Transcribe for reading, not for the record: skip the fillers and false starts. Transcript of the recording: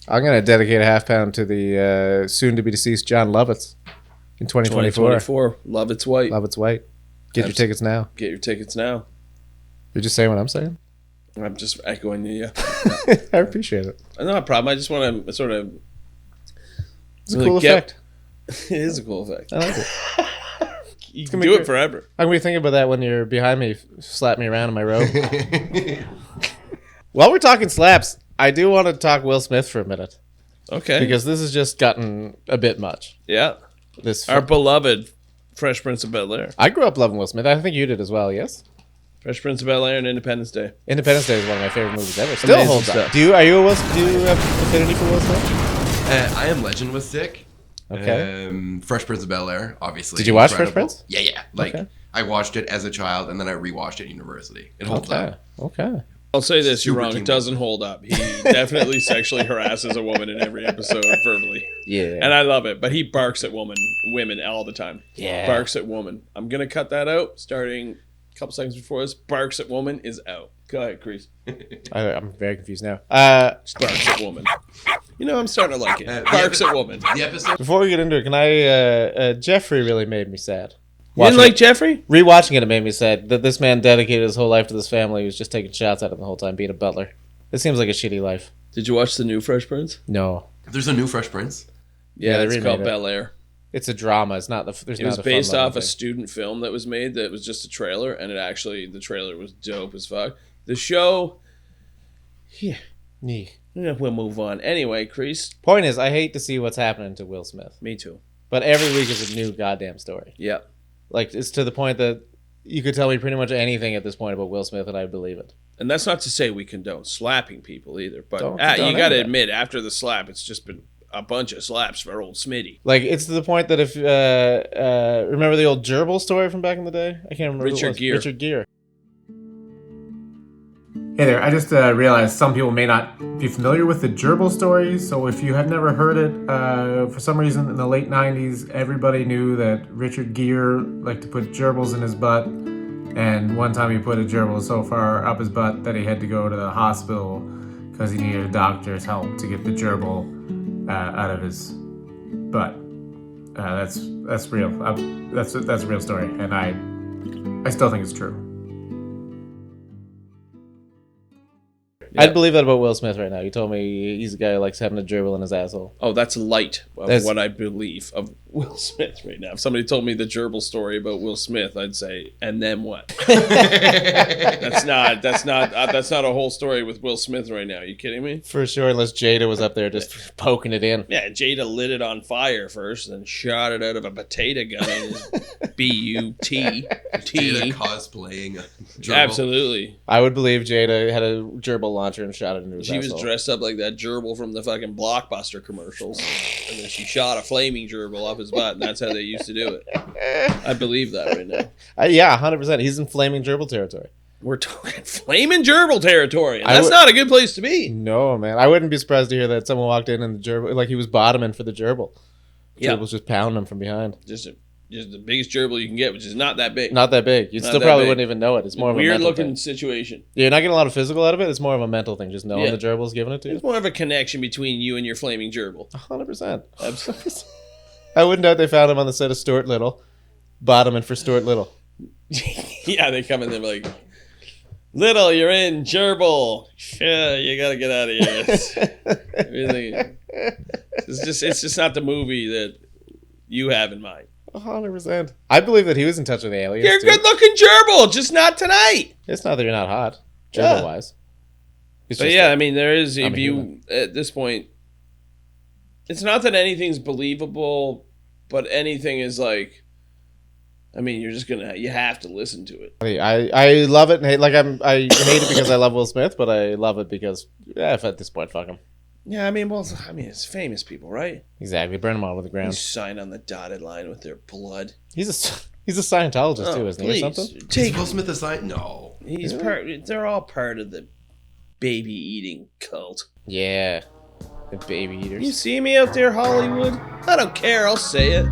I'm going to dedicate a half pound to the soon-to-be-deceased John Lovitz in 2024. Lovett's White. Lovitz White. Get your tickets now. Get your tickets now. You're just saying what I'm saying? I'm just echoing you. I appreciate it. No problem. I just want to sort of... It's a cool effect. It is a cool effect. I like it. You can do it forever. I'm going to be thinking about that when you're behind me, slap me around in my robe. While we're talking slaps, I do want to talk Will Smith for a minute. Okay. Because this has just gotten a bit much. Yeah. Our beloved Fresh Prince of Bel-Air. I grew up loving Will Smith. I think you did as well, yes? Fresh Prince of Bel-Air and Independence Day. Independence Day is one of my favorite movies ever. Still holds up. Do you have affinity for Will Smith? I Am Legend was sick. Okay. Fresh Prince of Bel-Air, obviously. Did you watch Fresh Prince? Yeah. I watched it as a child, and then I rewatched it at university. It holds up. Okay. I'll say this, you're wrong. It doesn't hold up. He definitely sexually harasses a woman in every episode verbally. Yeah. And I love it, but he barks at women all the time. Yeah. Barks at woman. I'm going to cut that out starting a couple seconds before this. Barks at woman is out. Go ahead, Chris. I'm very confused now. Barks at woman. You know, I'm starting to like it. Barks at woman. The episode. Before we get into it, can I... Jeffrey really made me sad. You didn't like Jeffrey? Rewatching it made me sad that this man dedicated his whole life to this family. He was just taking shots at him the whole time, being a butler. It seems like a shitty life. Did you watch the new Fresh Prince? No. There's a new Fresh Prince. Yeah, it's called Bel-Air. It's a drama. It's not the. It was based off a student film that was made that was just a trailer, and the trailer was dope as fuck. The show, yeah, we'll move on. Anyway, Chris. Point is, I hate to see what's happening to Will Smith. Me too. But every week is a new goddamn story. Yeah. Like, it's to the point that you could tell me pretty much anything at this point about Will Smith and I believe it. And that's not to say we condone slapping people either, but Don't you got to admit, after the slap, it's just been a bunch of slaps for old Smitty. Like, it's to the point that if remember the old gerbil story from back in the day? I can't remember. Richard Gere. Hey there, I just realized some people may not be familiar with the gerbil story, so if you have never heard it, for some reason in the late 90s, everybody knew that Richard Gere liked to put gerbils in his butt, and one time he put a gerbil so far up his butt that he had to go to the hospital because he needed a doctor's help to get the gerbil out of his butt. That's real. That's a real story, and I still think it's true. Yeah. I'd believe that about Will Smith right now. You told me he's a guy who likes having a gerbil in his asshole. Oh, that's light of what I believe of Will Smith right now. If somebody told me the gerbil story about Will Smith, I'd say, and then what? That's not a whole story with Will Smith right now. Are you kidding me? For sure, unless Jada was up there just poking it in. Yeah, Jada lit it on fire first, then shot it out of a potato gun. B-U-T-T. Jada cosplaying a gerbil. Absolutely. I would believe Jada had a gerbil launcher and shot it into his asshole. She was dressed up like that gerbil from the fucking Blockbuster commercials. And then she shot a flaming gerbil up his butt, and that's how they used to do it. I believe that right now. Yeah, 100%. He's in flaming gerbil territory. We're talking flaming gerbil territory. And that's not a good place to be. No, man. I wouldn't be surprised to hear that someone walked in and the gerbil, like he was bottoming for the gerbil. Gerbil's just pounding him from behind. Just the biggest gerbil you can get, which is not that big. Not that big. You still probably wouldn't even know it. It's more of a weird mental looking thing. Situation. Yeah, you're not getting a lot of physical out of it. It's more of a mental thing. Just knowing the gerbil's giving it to you. It's more of a connection between you and your flaming gerbil. 100%. Absolutely. I wouldn't doubt they found him on the set of Stuart Little, bottoming for Stuart Little. Yeah, they come in there like, Little, you're in gerbil. Yeah, you gotta get out of here. It's just not the movie that you have in mind. 100%. I believe that he was in touch with the aliens. You're a good-looking gerbil, just not tonight. It's not that you're not hot, gerbil-wise. But yeah, I mean, there is, if you, at this point, it's not that anything's believable, but anything is like, I mean, you have to listen to it. I love it. And I hate it because I love Will Smith, but I love it because, if at this point, fuck him. Yeah, I mean, it's famous people, right? Exactly. Burn them all to the ground. You sign on the dotted line with their blood. He's a Scientologist too, isn't he? Or something? Is Will Smith a Scientologist? No. He's they're all part of the baby eating cult. Yeah, the baby eaters. You see me out there, Hollywood? I don't care. I'll say it.